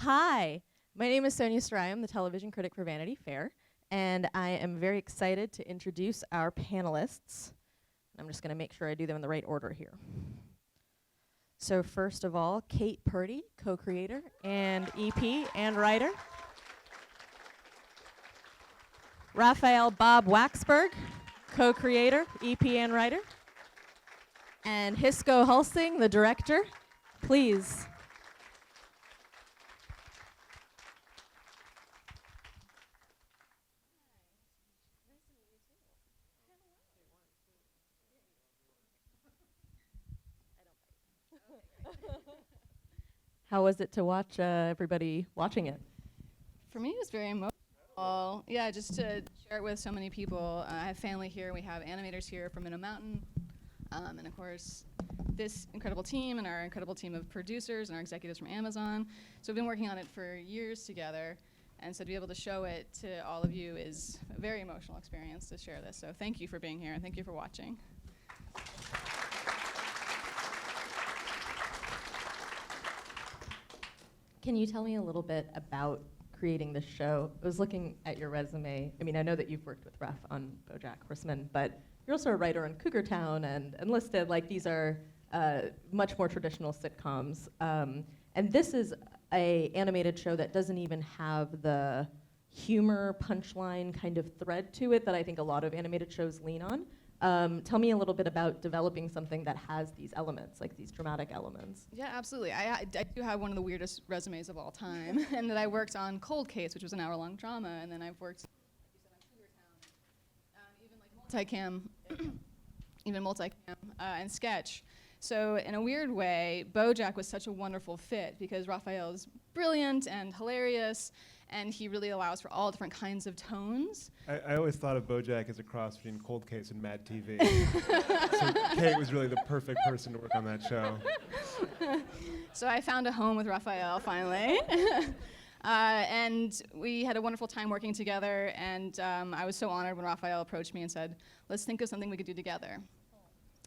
Hi, my name is Sonia Saraiya. I'm the television critic for Vanity Fair, and I am very excited to introduce our panelists. I'm just going to make sure I do them in the right order here. So first of all, Kate Purdy, co-creator and EP and writer. Raphael Bob-Waksberg, co-creator, EP and writer. And Hisko Hulsing, the director. Please. How was it to watch everybody watching it? For me, it was very emotional. Yeah, just to share it with so many people. I have family here. We have animators here from Minnow Mountain. And of course, this incredible team and our incredible team of producers and our executives from Amazon. So we've been working on it for years together. And so to be able to show it to all of you is a very emotional experience to share this. So thank you for being here and thank you for watching. Can you tell me a little bit about creating this show? I was looking at your resume. I mean, I know that you've worked with Raph on BoJack Horseman, but you're also a writer on Cougar Town and Enlisted. Like, these are much more traditional sitcoms. And this is a animated show that doesn't even have the humor punchline kind of thread to it that I think a lot of animated shows lean on. Tell me a little bit about developing something that has these elements, like these dramatic elements. Yeah, absolutely. I do have one of the weirdest resumes of all time, and that I worked on Cold Case, which was an hour-long drama, and then I've worked, like you said, on Cougar Town, even multicam, and sketch. So in a weird way, BoJack was such a wonderful fit because Raphael is brilliant and hilarious, and he really allows for all different kinds of tones. I always thought of BoJack as a cross between Cold Case and Mad TV. So Kate was really the perfect person to work on that show. So I found a home with Raphael finally. And we had a wonderful time working together, and I was so honored when Raphael approached me and said, let's think of something we could do together.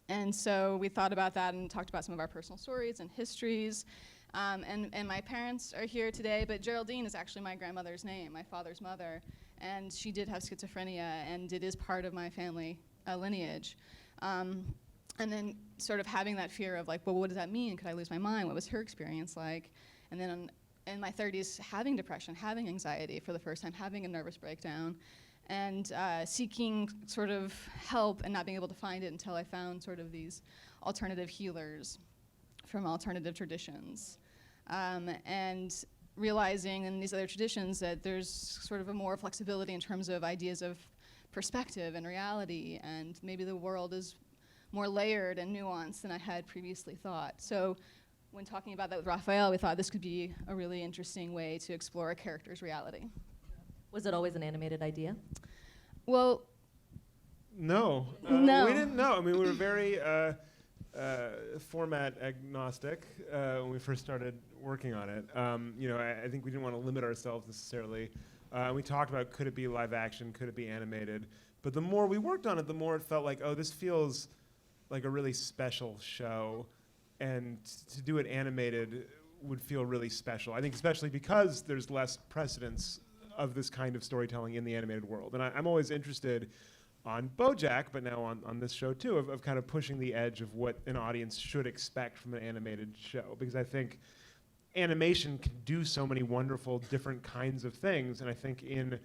And so we thought about that and talked about some of our personal stories and histories. And my parents are here today, but Geraldine is actually my grandmother's name, my father's mother. And she did have schizophrenia, and it is part of my family lineage. And then sort of having that fear of, like, well, what does that mean? Could I lose my mind? What was her experience like? And then in my 30s, having depression, having anxiety for the first time, having a nervous breakdown, and seeking sort of help and not being able to find it until I found sort of these alternative healers from alternative traditions. And realizing in these other traditions that there's sort of a more flexibility in terms of ideas of perspective and reality, and maybe the world is more layered and nuanced than I had previously thought. So when talking about that with Raphael, we thought this could be a really interesting way to explore a character's reality. Was it always an animated idea? Well, No. No. We didn't know. I mean, we were very format agnostic when we first started working on it. I think we didn't want to limit ourselves necessarily. We talked about, could it be live action, could it be animated? But the more we worked on it, the more it felt like, oh, this feels like a really special show, and to do it animated would feel really special. I think especially because there's less precedence of this kind of storytelling in the animated world. And I'm always interested on BoJack, but now on this show too, of kind of pushing the edge of what an audience should expect from an animated show. Because I think animation can do so many wonderful different kinds of things, and I think in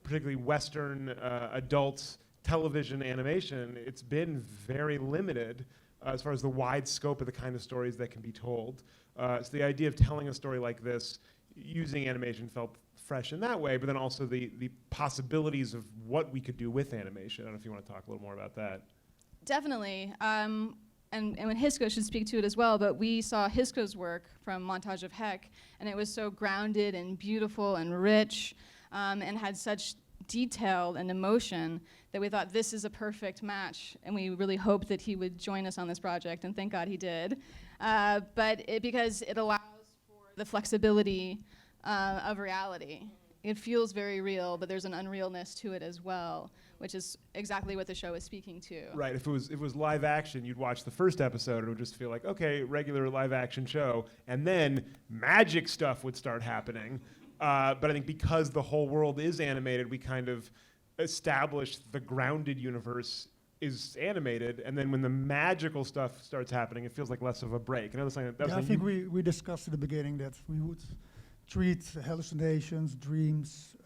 particularly Western adult television animation, it's been very limited as far as the wide scope of the kind of stories that can be told. So the idea of telling a story like this using animation felt fresh in that way, but then also the possibilities of what we could do with animation. I don't know if you want to talk a little more about that. definitely. And when Hisko should speak to it as well, but we saw Hisko's work from Montage of Heck, and it was so grounded and beautiful and rich, and had such detail and emotion that we thought this is a perfect match, and we really hoped that he would join us on this project, and thank God he did. Because it allows for the flexibility of reality. It feels very real, but there's an unrealness to it as well, which is exactly what the show is speaking to. Right. If it was live action, you'd watch the first episode and it would just feel like, okay, regular live action show, and then magic stuff would start happening. But I think because the whole world is animated, we kind of established the grounded universe is animated, and then when the magical stuff starts happening, it feels like less of a break. And I think we discussed at the beginning that we would treat hallucinations, dreams,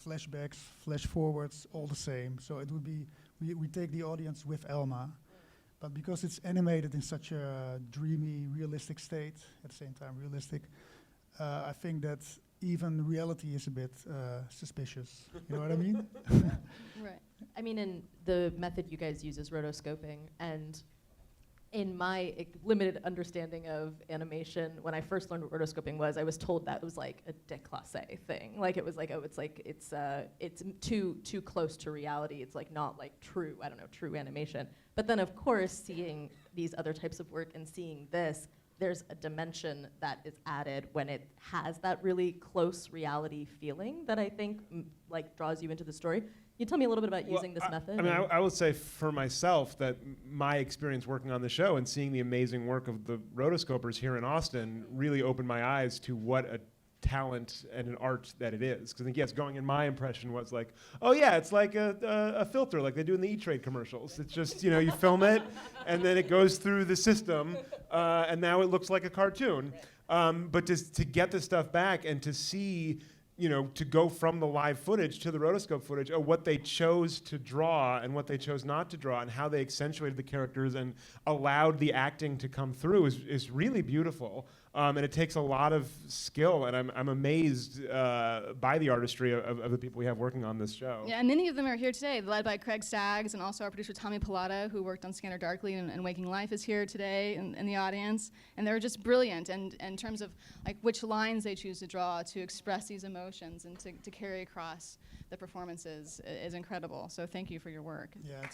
flashbacks, flash forwards all the same. So it would be, we take the audience with Elma, but because it's animated in such a dreamy, realistic state, at the same time realistic, I think that even reality is a bit suspicious. You know what I mean? Right. I mean, in the method you guys use is rotoscoping, and in my limited understanding of animation, when I first learned what rotoscoping was, I was told that it was like a déclassé thing. Like it was like, oh, it's too close to reality. It's like not like true, I don't know, true animation. But then of course, seeing these other types of work and seeing this, there's a dimension that is added when it has that really close reality feeling that I think like draws you into the story. Can you tell me a little bit about using this method? I mean, I will say for myself that my experience working on the show and seeing the amazing work of the rotoscopers here in Austin really opened my eyes to what a talent and an art that it is. Because I think, yes, going in, my impression was like, oh yeah, it's like a filter like they do in the E-Trade commercials. It's just, you know, you film it and then it goes through the system and now it looks like a cartoon. But to get the stuff back and to see, you know, to go from the live footage to the rotoscope footage, what they chose to draw and what they chose not to draw and how they accentuated the characters and allowed the acting to come through is really beautiful. And it takes a lot of skill, and I'm amazed by the artistry of the people we have working on this show. Yeah, and many of them are here today, led by Craig Staggs, and also our producer Tommy Pilata, who worked on Scanner Darkly and Waking Life, is here today in the audience. And they're just brilliant, and in terms of like which lines they choose to draw to express these emotions and to carry across the performances is incredible. So thank you for your work. Yeah.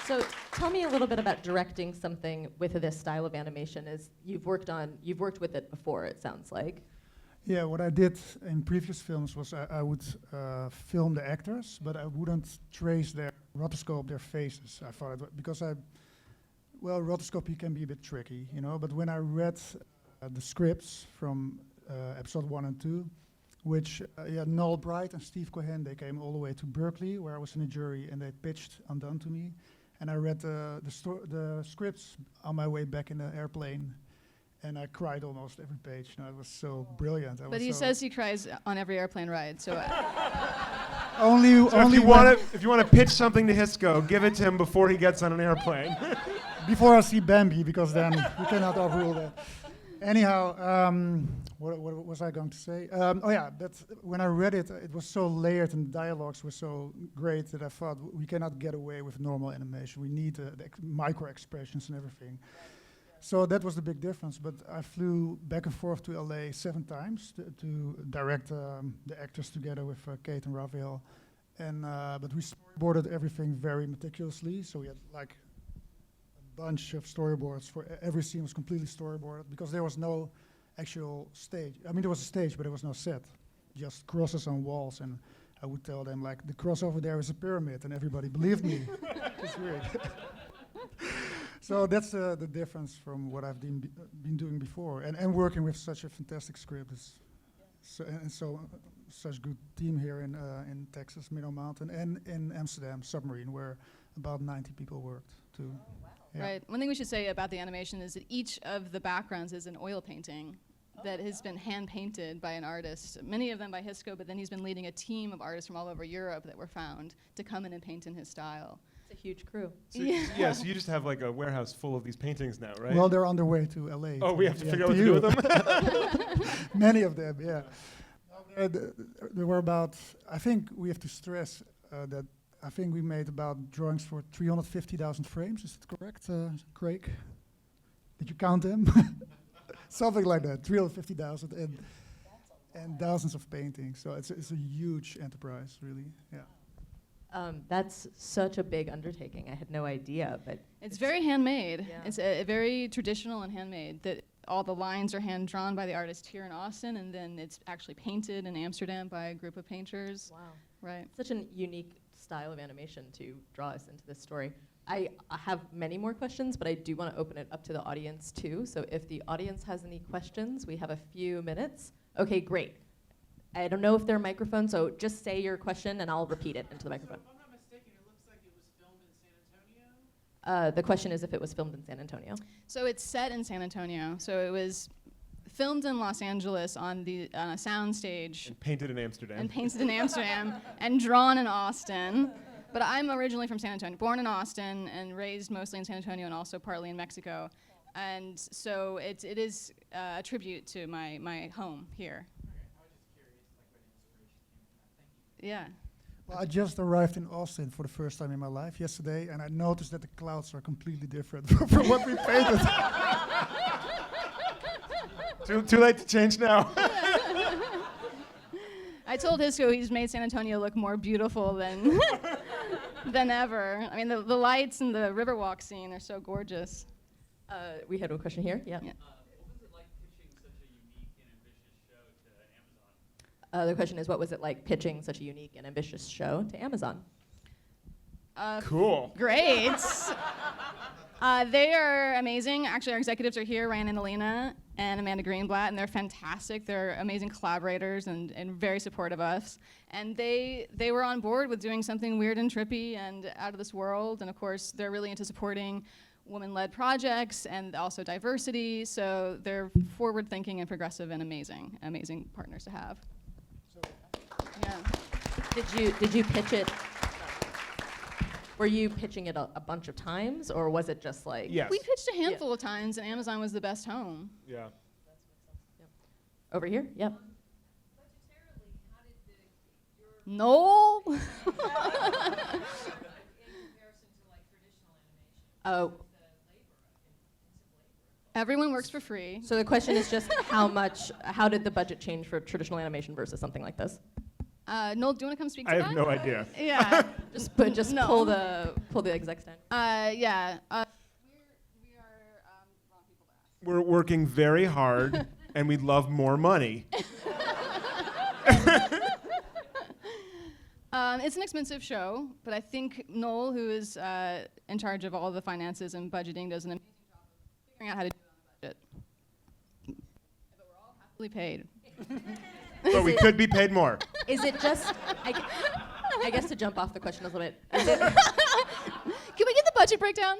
So tell me a little bit about directing something with this style of animation. You've worked with it before, it sounds like. Yeah, what I did in previous films was I would film the actors, but I wouldn't trace their rotoscope, their faces. I thought because rotoscopy can be a bit tricky, you know. But when I read the scripts from episode 1 and 2, which Noel Bright and Steve Cohen, they came all the way to Berkeley, where I was in a jury, and they pitched Undone to me. And I read the scripts on my way back in the airplane, and I cried almost every page. You know, it was so brilliant. But he says he cries on every airplane ride, so. only if you want to pitch something to Hisko, give it to him before he gets on an airplane. Before I see Bambi, because then you cannot overrule that. Anyhow, what was I going to say? When I read it, it was so layered and the dialogues were so great that I thought we cannot get away with normal animation. We need the micro expressions and everything. So that was the big difference. But I flew back and forth to LA 7 times to direct the actors together with Kate and Raphael. And but we storyboarded everything very meticulously. So we had like bunch of storyboards for every scene was completely storyboarded because there was no actual stage. I mean, there was a stage, but there was no set, just crosses on walls. And I would tell them like, the cross over there is a pyramid, and everybody believed me. It's weird. So that's the difference from what I've been doing before, and working with such a fantastic script is such good team here in Texas, Middle Mountain, and in Amsterdam, Submarine, where about 90 people worked too. Oh, wow. Yeah. Right. One thing we should say about the animation is that each of the backgrounds is an oil painting that has been hand painted by an artist, many of them by Hisko, but then he's been leading a team of artists from all over Europe that were found to come in and paint in his style. It's a huge crew. So so you just have like a warehouse full of these paintings now, right? Well, they're on their way to LA. Oh, we have to figure out what to do with them? Many of them, yeah. There were about, I think we have to stress that I think we made about drawings for 350,000 frames. Is that correct, Craig? Did you count them? Something like that, 350,000 and thousands of paintings. So it's a huge enterprise, really. Yeah. That's such a big undertaking. I had no idea, but it's very handmade. Yeah. It's very traditional and handmade. That all the lines are hand drawn by the artist here in Austin, and then it's actually painted in Amsterdam by a group of painters. Wow. Right. Such a unique style of animation to draw us into this story. I have many more questions, but I do want to open it up to the audience too. So if the audience has any questions, we have a few minutes. Okay, great. I don't know if there are microphones, so just say your question and I'll repeat it into the microphone. So if I'm not mistaken, it looks like it was filmed in San Antonio? The question is if it was filmed in San Antonio. So it's set in San Antonio. So it was filmed in Los Angeles on a sound stage. And painted in Amsterdam. And painted in Amsterdam and drawn in Austin. But I'm originally from San Antonio, born in Austin and raised mostly in San Antonio and also partly in Mexico. And so it is a tribute to my home here. Okay, I was just curious, like where the inspiration came from. Thank you. Yeah. Well, I just arrived in Austin for the first time in my life yesterday, and I noticed that the clouds are completely different from what we painted. Too late to change now. I told Hisko he's made San Antonio look more beautiful than than ever. I mean, the lights and the Riverwalk scene are so gorgeous. We had a question here. Yeah. Yeah. What was it like pitching such a unique and ambitious show to Amazon? The question is, what was it like pitching such a unique and ambitious show to Amazon? Cool. Great. They are amazing. Actually, our executives are here, Ryan and Alina and Amanda Greenblatt, and they're fantastic. They're amazing collaborators and very supportive of us. And they were on board with doing something weird and trippy and out of this world. And of course, they're really into supporting women-led projects and also diversity. So they're forward-thinking and progressive and amazing partners to have. Yeah. Did you pitch it? Were you pitching it a bunch of times, or was it just like? Yes. We pitched a handful of times, and Amazon was the best home. Yeah. Over here? Yep. No. Oh. Everyone works for free. So the question is just how did the budget change for traditional animation versus something like this? Noel, do you want to come speak to I that? have no idea. Yeah. Just No. pull the execs down. Yeah. We are wrong people to ask. We're working very hard, and we'd love more money. It's an expensive show, but I think Noel, who is in charge of all the finances and budgeting, does an amazing job of figuring out how to do it on a budget. But we're all happily paid. But we could be paid more. Is it just? I guess to jump off the question a little bit. Can we get the budget breakdown?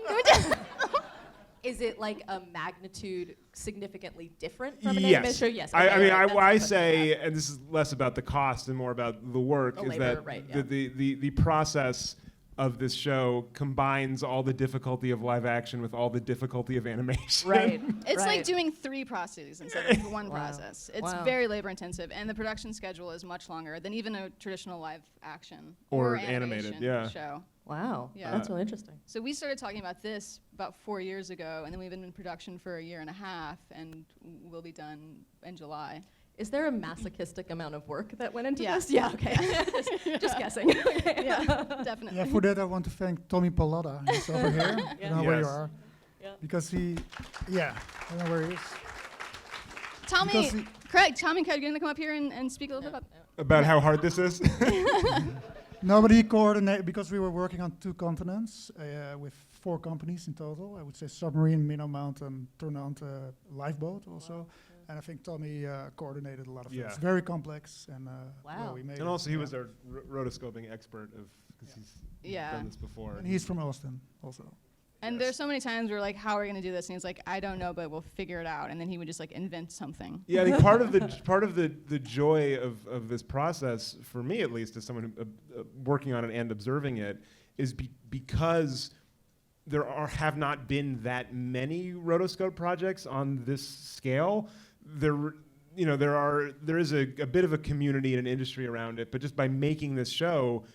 Is it like a magnitude significantly different from an Yes. animated show? Yes. I okay, mean, right, that's I the say, question. and this is less about the cost and more about the work, The is labor, that right, yeah. the process of this show combines all the difficulty of live action with all the difficulty of animation. Right. It's like right. doing 3 processes instead of one Wow. process. It's Wow. very labor intensive, and the production schedule is much longer than even a traditional live action Or animation animated, yeah. show. Wow. Yeah. That's really interesting. So we started talking about this about 4 years ago, and then we've been in production for 1.5 years, and we'll be done in July. Is there a masochistic amount of work that went into Yeah. this? Yeah. Okay. just guessing. Okay. Yeah, definitely. Yeah, for that I want to thank Tommy Pallotta. He's over here. I don't know where you Yes. are. Yeah. Because I don't know where he is. Tommy, Because he- Craig, Tommy, Craig, you're gonna come up here and speak a little bit about. About how hard this is? Nobody coordinated because we were working on 2 continents with 4 companies in total. I would say Submarine, Minnow Mountain, Tournante, Lifeboat also. And I think Tommy coordinated a lot of Yeah. things. Very complex, and Wow. we made And it, also he yeah. was our rotoscoping expert because he's Yeah. done this before. And he's from Austin also. And there's so many times we're like, how are we gonna do this? And he's like, I don't know, but we'll figure it out. And then he would just like invent something. Yeah, I think part of the joy of this process, for me at least, as someone who, working on it and observing it, is because there have not been that many rotoscope projects on this scale. There is a bit of a community and an industry around it, but just by making this show,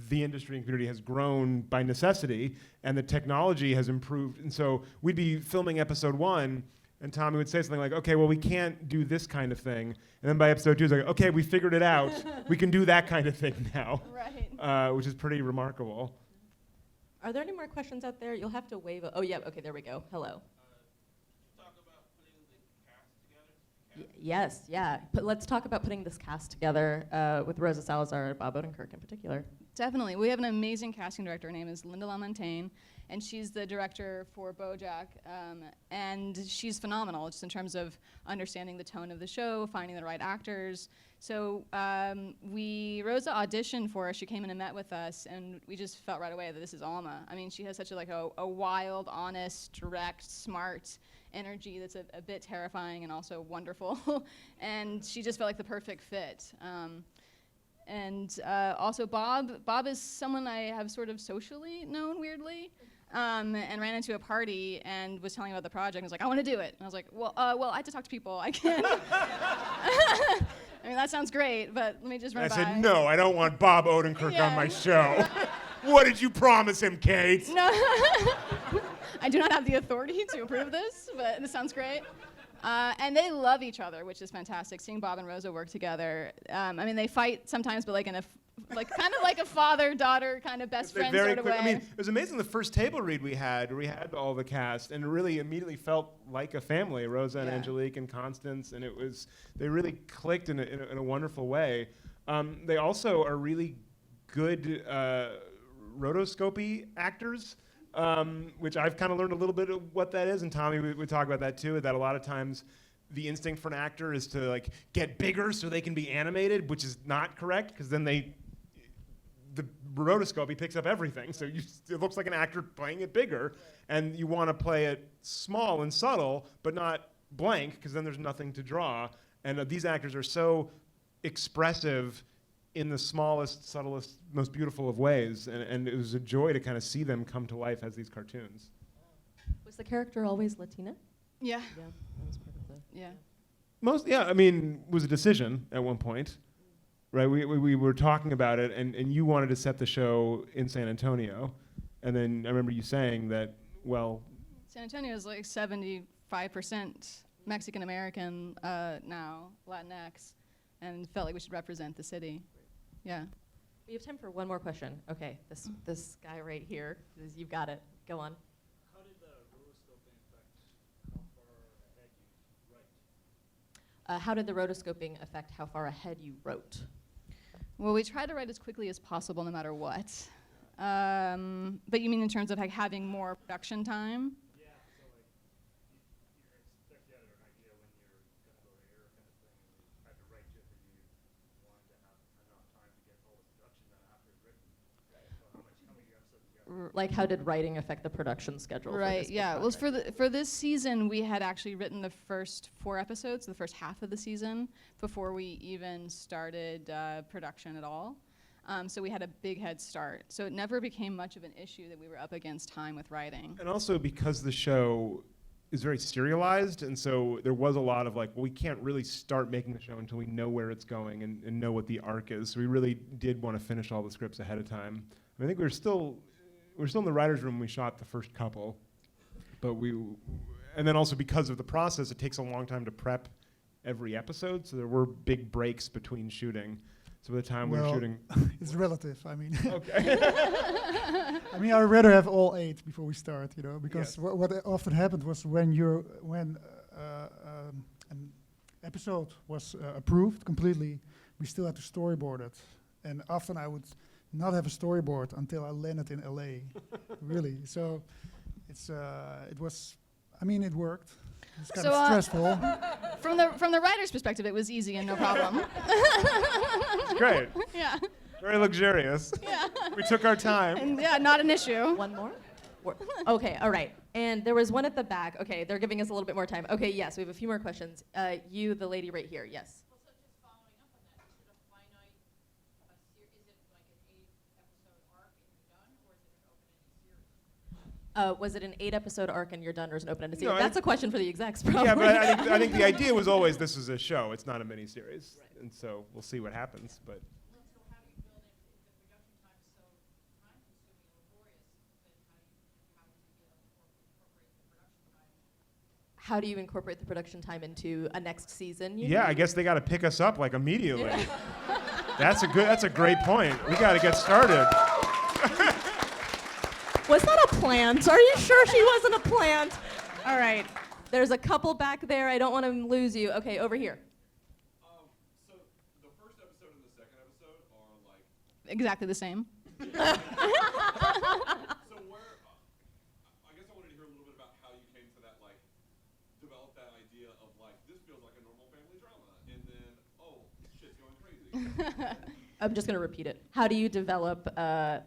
the industry and community has grown by necessity, and the technology has improved. And so we'd be filming episode 1, and Tommy would say something like, okay, well, we can't do this kind of thing. And then by episode 2, it's like, okay, we figured it out. We can do that kind of thing now, Right. which is pretty remarkable. Are there any more questions out there? You'll have to wave. Oh yeah. Okay. There we go. Hello. Talk about putting the Yes, yeah. But let's talk about putting this cast together with Rosa Salazar and Bob Odenkirk in particular. Definitely. We have an amazing casting director. Her name is Linda LaMontagne, and she's the director for BoJack. And she's phenomenal just in terms of understanding the tone of the show, finding the right actors. So Rosa auditioned for us. She came in and met with us, and we just felt right away that this is Alma. I mean, she has such a wild, honest, direct, smart energy that's a bit terrifying and also wonderful. And she just felt like the perfect fit. And also Bob is someone I have sort of socially known weirdly, and ran into a party and was telling me about the project and was like, I want to do it. And I was like, well, I have to talk to people. I can't. I mean, that sounds great, but let me just run I by. said, no, I don't want Bob Odenkirk Yeah. on my show. What did you promise him, Kate? No, I do not have the authority to approve this, but this sounds great. And they love each other, which is fantastic. Seeing Bob and Rosa work together. I mean, they fight sometimes, but like kind of like a father-daughter kind of best friend sort of way. I mean, it was amazing the first table read we had, where we had all the cast, and it really immediately felt like a family. Rosa and Yeah. Angelique and Constance, and they really clicked in a wonderful way. They also are really good rotoscopy actors. Which I've kind of learned a little bit of what that is, and Tommy would talk about that too, that a lot of times the instinct for an actor is to like get bigger so they can be animated, which is not correct, because then the rotoscopy picks up everything, so it looks like an actor playing it bigger, and you want to play it small and subtle, but not blank, because then there's nothing to draw, and these actors are so expressive in the smallest, subtlest, most beautiful of ways, and it was a joy to kind of see them come to life as these cartoons. Was the character always Latina? Yeah. Yeah, that was part of the. Yeah. I mean, it was a decision at one point, right? We were talking about it, and you wanted to set the show in San Antonio, and then I remember you saying that, well, San Antonio is like 75% Mexican American now, Latinx, and felt like we should represent the city. Yeah. We have time for one more question. Okay, this guy right here, you've got it. Go on. How did the rotoscoping affect how far ahead you write? How did the rotoscoping affect how far ahead you wrote? Well, we try to write as quickly as possible, no matter what. But you mean in terms of like having more production time? Yeah, so like you expect you had an idea when you're gonna go to air kind of thing, and you had to write it, but you wanted to have enough time to get all the production done after it's written. Right. So how many episodes you got? Like, how did writing affect the production schedule? Right. For this Yeah. Well, project? for this season, we had actually written the first 4 episodes, the first half of the season, before we even started production at all. So we had a big head start. So it never became much of an issue that we were up against time with writing. and also because the show is very serialized, and so there was a lot of like, well, we can't really start making the show until we know where it's going and know what the arc is. So we really did want to finish all the scripts ahead of time. I think we're still in the writer's room when we shot the first couple, but and then also because of the process, it takes a long time to prep every episode, so there were big breaks between shooting. So by the time we were Well, shooting, It's relative. I mean, okay. I mean, I'd rather have all 8 before we start, because Yes. what often happened was when an episode was approved completely, we still had to storyboard it, and often I would not have a storyboard until I landed in LA, really. So it was, I mean, it worked. It's kind So, of stressful. From the writer's perspective, it was easy and no problem. It's great. Yeah. Very luxurious. Yeah. We took our time. And yeah, not an issue. One more? Okay, all right. And there was one at the back. Okay, they're giving us a little bit more time. Okay, yes, we have a few more questions. You, the lady right here, yes. Well, so just following up on that, is it a finite, is it like an 8-episode arc and you're done, or is it an open-ended series? Was it an 8-episode arc and you're done, or is it open-ended No, series? That's a question for the execs, probably. Yeah, but I think the idea was always this is a show. It's not a miniseries, and so we'll see what happens. But And so how do you build it, if the production time is so time-consuming and laborious, then how do you incorporate the production time? How do you incorporate the production time into a next season? you yeah, mean? I guess they got to pick us up like immediately. That's a great point. We got to get started. Was that a plant? Are you sure she wasn't a plant? All right. There's a couple back there. I don't want to lose you. Okay, over here. So the first episode and the second episode are like. Exactly the same. So where? I guess I wanted to hear a little bit about how you came to that, like, develop that idea of like this feels like a normal family drama, and then shit's going crazy. I'm just going to repeat it. How did you develop a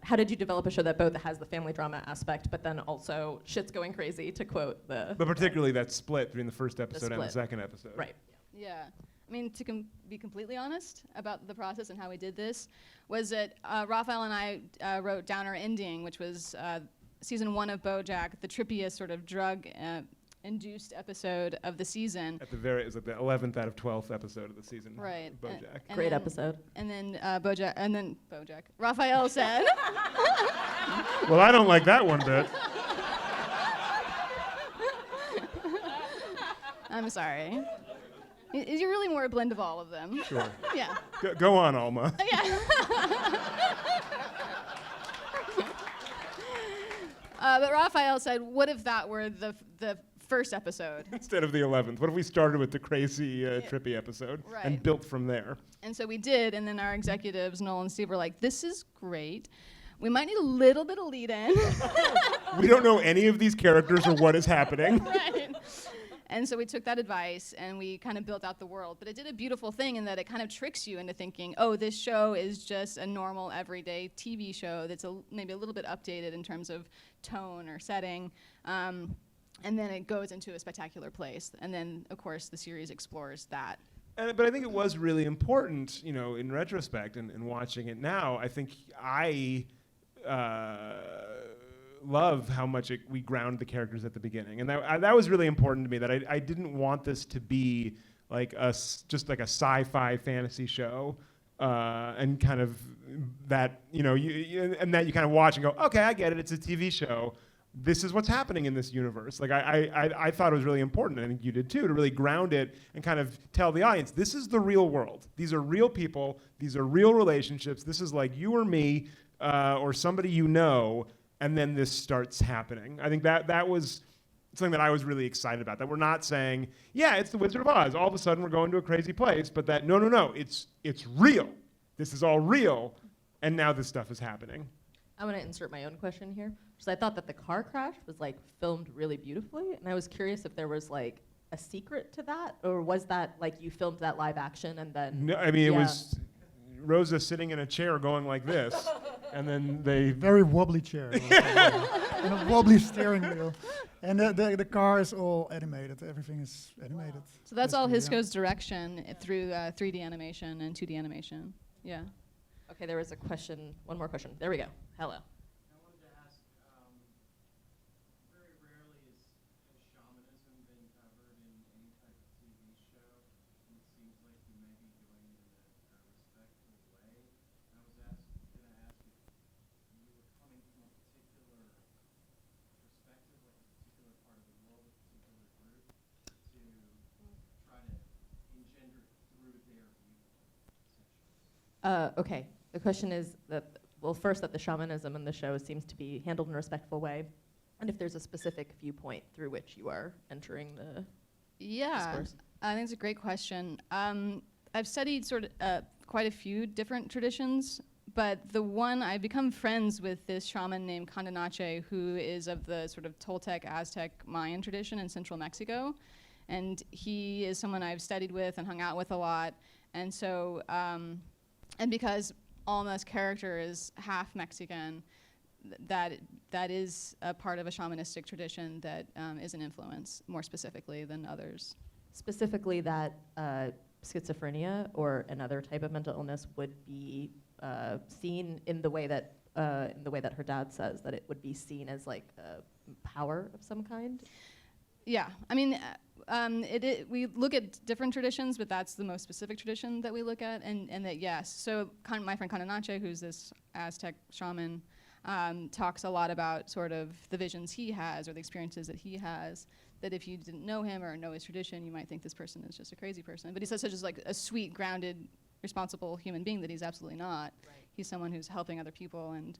show that both has the family drama aspect, but then also shit's going crazy, to quote the... But particularly that split between the first episode and the split. second episode. Right. Yeah. I mean, to be completely honest about the process and how we did this, was that Raphael and I wrote down our ending, which was season 1 of BoJack, the trippiest sort of drug-induced episode of the season. At the very, it's like the 11th out of 12th episode of the season. Right. of BoJack. Great episode. And then BoJack. Raphael said... Well, I don't like that one bit. I'm sorry. You're really more a blend of all of them. Sure. Yeah. Go on, Alma. Yeah. But Raphael said, what if that were the first episode? Instead of the 11th. What if we started with the crazy, trippy episode and Right. built from there? And so we did, and then our executives, Noel and Steve, were like, this is great. We might need a little bit of lead-in. We don't know any of these characters or what is happening. Right. And so we took that advice and we kind of built out the world. But it did a beautiful thing in that it kind of tricks you into thinking, oh, this show is just a normal, everyday TV show that's maybe a little bit updated in terms of tone or setting. And then it goes into a spectacular place. And then, of course, the series explores that. But I think it was really important, in retrospect and watching it now. I think I love how much we ground the characters at the beginning, and that was really important to me. That I didn't want this to be like just like a sci-fi fantasy show, and kind of that and that you kind of watch and go, okay, I get it. It's a TV show. This is what's happening in this universe. Like I thought it was really important, and I think you did too, to really ground it and kind of tell the audience, this is the real world. These are real people. These are real relationships. This is like you or me, or somebody you know, and then this starts happening. I think that was something that I was really excited about, that we're not saying, yeah, it's the Wizard of Oz. All of a sudden we're going to a crazy place, but that, no, it's real. This is all real, and now this stuff is happening. I want to insert my own question here, because I thought that the car crash was like filmed really beautifully, and I was curious if there was like a secret to that, or was that like you filmed that live action and then... No, I mean, it was Rosa sitting in a chair going like this, and then they... Very wobbly chair. And a wobbly steering wheel. And the car is all animated. Everything is animated. So that's all basically, Hisko's direction through 3D animation and 2D animation. Yeah. Okay, there was a question, one more question. There we go. Hello. I wanted to ask, very rarely has shamanism been covered in any type of TV show, and it seems like you may be doing it in a respectful way. And I was going to ask if you were coming from a particular perspective, like a particular part of the world, a particular group, to try to engender it through their viewpoint, essentially. Okay, the question is that, well, first that the shamanism in the show seems to be handled in a respectful way, and if there's a specific viewpoint through which you are entering the discourse. I think it's a great question. I've studied sort of quite a few different traditions, but the one I've become friends with this shaman named Condanache, who is of the sort of Toltec, Aztec, Mayan tradition in central Mexico, and he is someone I've studied with and hung out with a lot, and so and because Alma's character is half Mexican, that is a part of a shamanistic tradition that is an influence more specifically than others. Specifically that schizophrenia or another type of mental illness would be seen in the way that her dad says, that it would be seen as like a power of some kind. Yeah, I mean, we look at different traditions, but that's the most specific tradition that we look at, and that, yes. So my friend Condanache, who's this Aztec shaman, talks a lot about sort of the visions he has or the experiences that he has, that if you didn't know him or know his tradition, you might think this person is just a crazy person. But he's such as like a sweet, grounded, responsible human being that he's absolutely not. Right. He's someone who's helping other people, and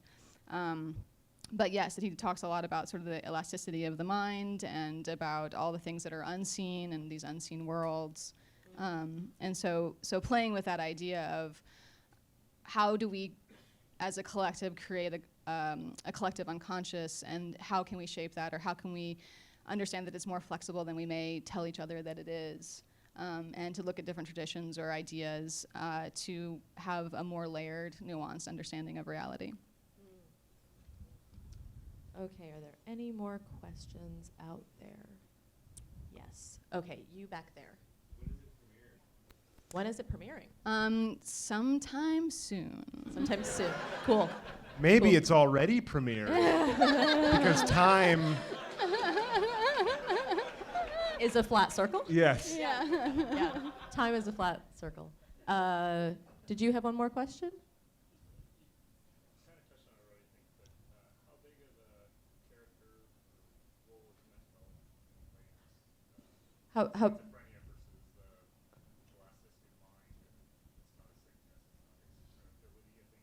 But yes, that he talks a lot about sort of the elasticity of the mind and about all the things that are unseen and these unseen worlds. And so playing with that idea of how do we, as a collective, create a collective unconscious, and how can we shape that, or how can we understand that it's more flexible than we may tell each other that it is, and to look at different traditions or ideas to have a more layered, nuanced understanding of reality. Okay, are there any more questions out there? Yes. Okay, you back there. When is it premiering? Sometime soon. Sometime soon. Cool. Maybe Cool. it's already premiered because time. Is a flat circle? Yes. Yeah. Yeah. Time is a flat circle. Did you have one more question? Kind of touched on it already, I think, but how big of a character role is mental health How schizophrenia versus the elasticity of the mind? And it's not a sickness, it's not a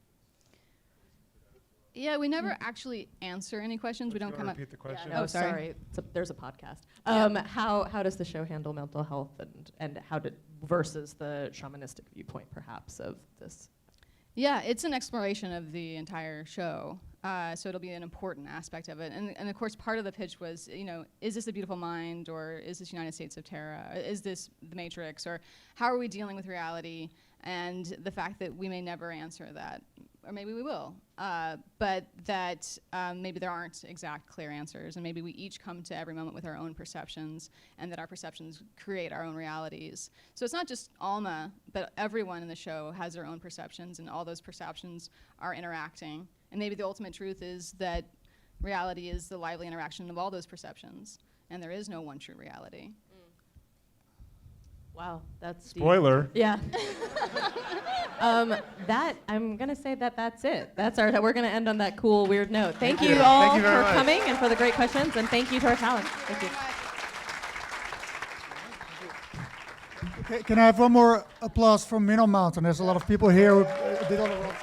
disability. I think it's into that as well. Yeah, we never actually answer any questions. We don't come up. Repeat the question. Yeah, no, Oh, sorry. sorry. There's a podcast. Yeah. How does the show handle mental health and how did versus the shamanistic viewpoint perhaps of this? Yeah, it's an exploration of the entire show. So it'll be an important aspect of it. And of course, part of the pitch was, is this a beautiful mind, or is this United States of Terra? Is this the Matrix? Or how are we dealing with reality? And the fact that we may never answer that, or maybe we will. But that maybe there aren't exact clear answers, and maybe we each come to every moment with our own perceptions, and that our perceptions create our own realities. So it's not just Alma, but everyone in the show has their own perceptions, and all those perceptions are interacting. And maybe the ultimate truth is that reality is the lively interaction of all those perceptions, and there is no one true reality. Wow, that's deep. Spoiler. Yeah. That I'm gonna say that's it. We're gonna end on that cool, weird note. Thank you all Thank you very for much. coming and for the great questions, and thank you to our talent. Thank you. Okay, can I have one more applause from Minnow Mountain? There's a lot of people here who did all the work.